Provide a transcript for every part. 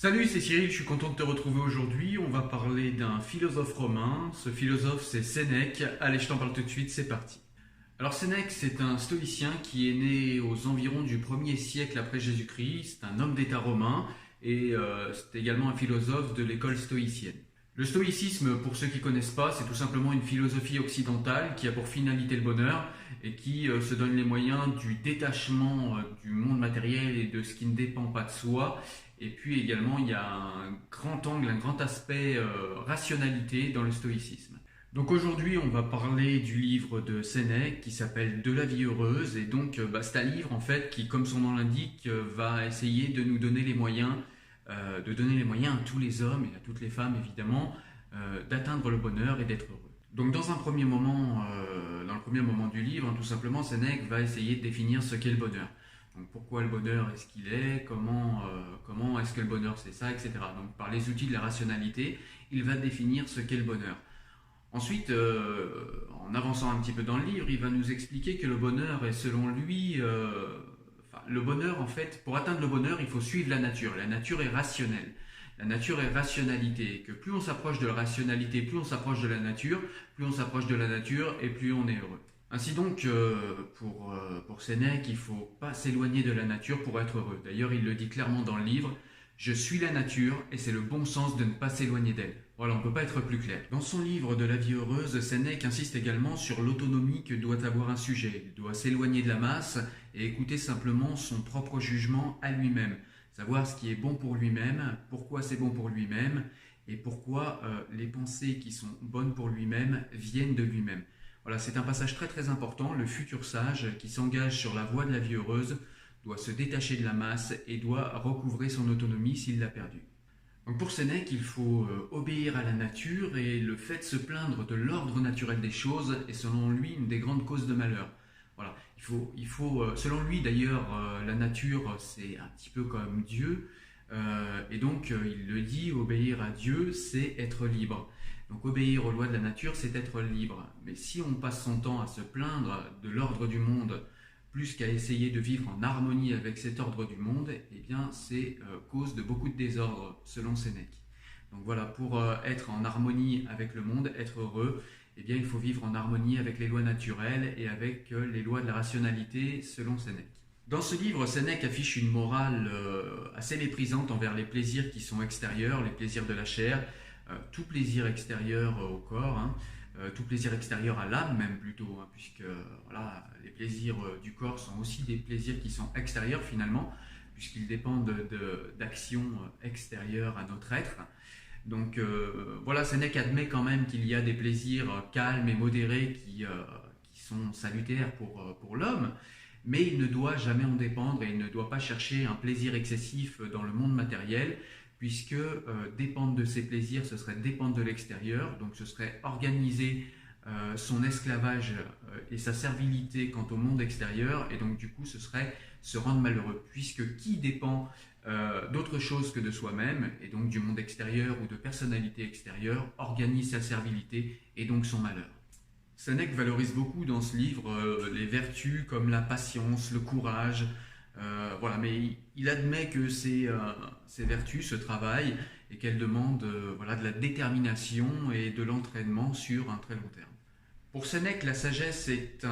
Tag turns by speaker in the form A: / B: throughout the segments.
A: Salut, c'est Cyril, je suis content de te retrouver aujourd'hui. On va parler d'un philosophe romain. Ce philosophe, c'est Sénèque. Allez, je t'en parle tout de suite, c'est parti. Alors Sénèque, c'est un stoïcien qui est né aux environs du 1er siècle après Jésus-Christ. C'est un homme d'État romain et c'est également un philosophe de l'école stoïcienne. Le stoïcisme, pour ceux qui ne connaissent pas, c'est tout simplement une philosophie occidentale qui a pour finalité le bonheur et qui se donne les moyens du détachement du monde matériel et de ce qui ne dépend pas de soi. Et puis également, il y a un grand angle, un grand aspect rationalité dans le stoïcisme. Donc aujourd'hui, on va parler du livre de Sénèque qui s'appelle De la vie heureuse. Et donc, c'est un livre en fait qui, comme son nom l'indique, va essayer de nous donner les moyens, de donner les moyens à tous les hommes et à toutes les femmes évidemment, d'atteindre le bonheur et d'être heureux. Donc dans dans le premier moment du livre, tout simplement, Sénèque va essayer de définir ce qu'est le bonheur. Donc pourquoi le bonheur est ce qu'il est, comment est-ce que le bonheur c'est ça, etc. Donc par les outils de la rationalité, il va définir ce qu'est le bonheur. Ensuite, en avançant un petit peu dans le livre, il va nous expliquer que le bonheur est selon lui, le bonheur en fait, pour atteindre le bonheur, il faut suivre la nature. La nature est rationnelle. La nature est rationalité. Et que plus on s'approche de la rationalité, plus on s'approche de la nature, plus on s'approche de la nature et plus on est heureux. Ainsi donc, pour Sénèque, il ne faut pas s'éloigner de la nature pour être heureux. D'ailleurs, il le dit clairement dans le livre, je suis la nature et c'est le bon sens de ne pas s'éloigner d'elle. Voilà, on ne peut pas être plus clair. Dans son livre de la vie heureuse, Sénèque insiste également sur l'autonomie que doit avoir un sujet. Il doit s'éloigner de la masse et écouter simplement son propre jugement à lui-même. Savoir ce qui est bon pour lui-même, pourquoi c'est bon pour lui-même et pourquoi les pensées qui sont bonnes pour lui-même viennent de lui-même. Voilà, c'est un passage très très important. Le futur sage qui s'engage sur la voie de la vie heureuse doit se détacher de la masse et doit recouvrer son autonomie s'il l'a perdue. Donc pour Sénèque, il faut obéir à la nature et le fait de se plaindre de l'ordre naturel des choses est selon lui une des grandes causes de malheur. Voilà, selon lui d'ailleurs, la nature c'est un petit peu comme Dieu et donc il le dit, obéir à Dieu c'est être libre. Donc obéir aux lois de la nature, c'est être libre. Mais si on passe son temps à se plaindre de l'ordre du monde, plus qu'à essayer de vivre en harmonie avec cet ordre du monde, eh bien c'est cause de beaucoup de désordre, selon Sénèque. Donc voilà, pour être en harmonie avec le monde, être heureux, eh bien il faut vivre en harmonie avec les lois naturelles et avec les lois de la rationalité, selon Sénèque. Dans ce livre, Sénèque affiche une morale assez méprisante envers les plaisirs qui sont extérieurs, les plaisirs de la chair, tout plaisir extérieur au corps, tout plaisir extérieur à l'âme même plutôt, puisque voilà, les plaisirs du corps sont aussi des plaisirs qui sont extérieurs finalement, puisqu'ils dépendent d'actions extérieures à notre être. Donc voilà, Sénèque admet quand même qu'il y a des plaisirs calmes et modérés qui sont salutaires pour l'homme, mais il ne doit jamais en dépendre et il ne doit pas chercher un plaisir excessif dans le monde matériel, puisque dépendre de ses plaisirs, ce serait dépendre de l'extérieur, donc ce serait organiser son esclavage et sa servilité quant au monde extérieur, et donc du coup ce serait se rendre malheureux, puisque qui dépend d'autre chose que de soi-même, et donc du monde extérieur ou de personnalité extérieure, organise sa servilité et donc son malheur. Sénèque valorise beaucoup dans ce livre les vertus comme la patience, le courage, voilà, mais il admet que ces vertus, ce travail, et qu'elles demandent voilà, de la détermination et de l'entraînement sur un très long terme. Pour Sénèque, la sagesse est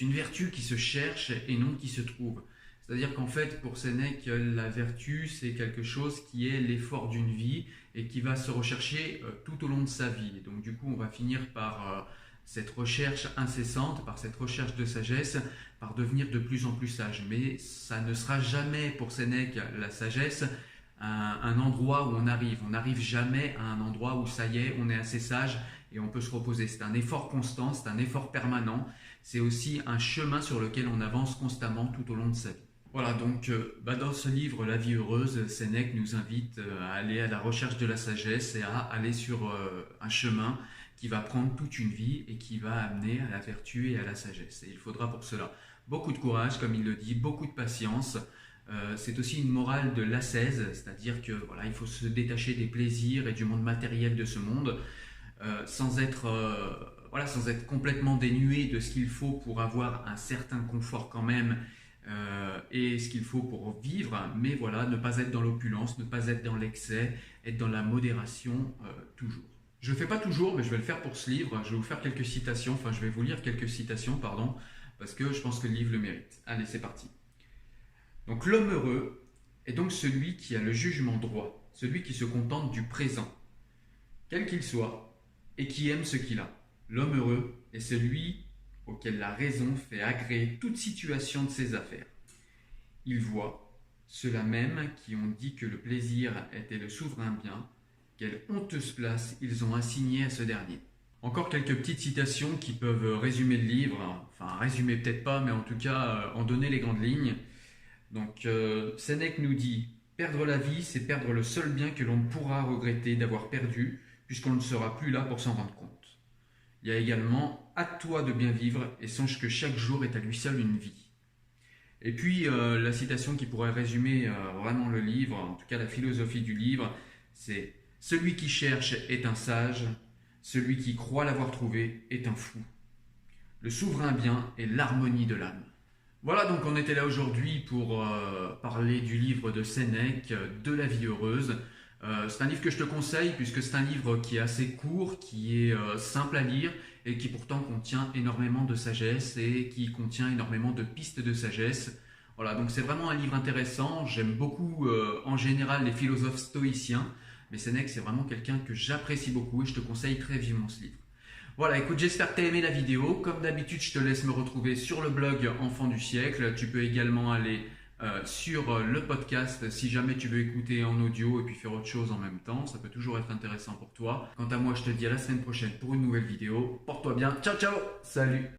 A: une vertu qui se cherche et non qui se trouve. C'est-à-dire qu'en fait, pour Sénèque, la vertu, c'est quelque chose qui est l'effort d'une vie et qui va se rechercher tout au long de sa vie. Et donc du coup, on va finir par cette recherche incessante, par cette recherche de sagesse, par devenir de plus en plus sage. Mais ça ne sera jamais pour Sénèque, la sagesse, un endroit où on arrive. On n'arrive jamais à un endroit où ça y est, on est assez sage et on peut se reposer. C'est un effort constant, c'est un effort permanent. C'est aussi un chemin sur lequel on avance constamment tout au long de sa vie. Voilà, donc dans ce livre, La vie heureuse, Sénèque nous invite à aller à la recherche de la sagesse et à aller sur un chemin qui va prendre toute une vie et qui va amener à la vertu et à la sagesse. Et il faudra pour cela beaucoup de courage, comme il le dit, beaucoup de patience. C'est aussi une morale de l'ascèse, c'est-à-dire que voilà, il faut se détacher des plaisirs et du monde matériel de ce monde, sans être complètement dénué de ce qu'il faut pour avoir un certain confort quand même, et ce qu'il faut pour vivre, mais voilà, ne pas être dans l'opulence, ne pas être dans l'excès, être dans la modération toujours. Je ne le fais pas toujours, mais je vais le faire pour ce livre. Je vais vous faire quelques citations, enfin je vais vous lire quelques citations, pardon, parce que je pense que le livre le mérite. Allez, c'est parti. Donc l'homme heureux est donc celui qui a le jugement droit, celui qui se contente du présent, quel qu'il soit, et qui aime ce qu'il a. L'homme heureux est celui auquel la raison fait agréer toute situation de ses affaires. Il voit ceux-là même qui ont dit que le plaisir était le souverain bien, quelle honteuse place ils ont assignée à ce dernier. Encore quelques petites citations qui peuvent résumer le livre, enfin résumer peut-être pas, mais en tout cas en donner les grandes lignes. Donc Sénèque nous dit « Perdre la vie, c'est perdre le seul bien que l'on pourra regretter d'avoir perdu, puisqu'on ne sera plus là pour s'en rendre compte. » Il y a également « Hâte-toi de bien vivre et songe que chaque jour est à lui seul une vie. » Et puis la citation qui pourrait résumer vraiment le livre, en tout cas la philosophie du livre, c'est « Celui qui cherche est un sage, celui qui croit l'avoir trouvé est un fou. Le souverain bien est l'harmonie de l'âme. » Voilà, donc on était là aujourd'hui pour parler du livre de Sénèque, de la vie heureuse. C'est un livre que je te conseille puisque c'est un livre qui est assez court, qui est simple à lire et qui pourtant contient énormément de sagesse et qui contient énormément de pistes de sagesse. Voilà, donc c'est vraiment un livre intéressant. J'aime beaucoup en général les philosophes stoïciens, mais Sénèque c'est vraiment quelqu'un que j'apprécie beaucoup et je te conseille très vivement ce livre. Voilà, écoute, j'espère que tu as aimé la vidéo. Comme d'habitude, je te laisse me retrouver sur le blog Enfants du siècle. Tu peux également aller sur le podcast si jamais tu veux écouter en audio et puis faire autre chose en même temps. Ça peut toujours être intéressant pour toi. Quant à moi, je te dis à la semaine prochaine pour une nouvelle vidéo. Porte-toi bien. Ciao, ciao. Salut.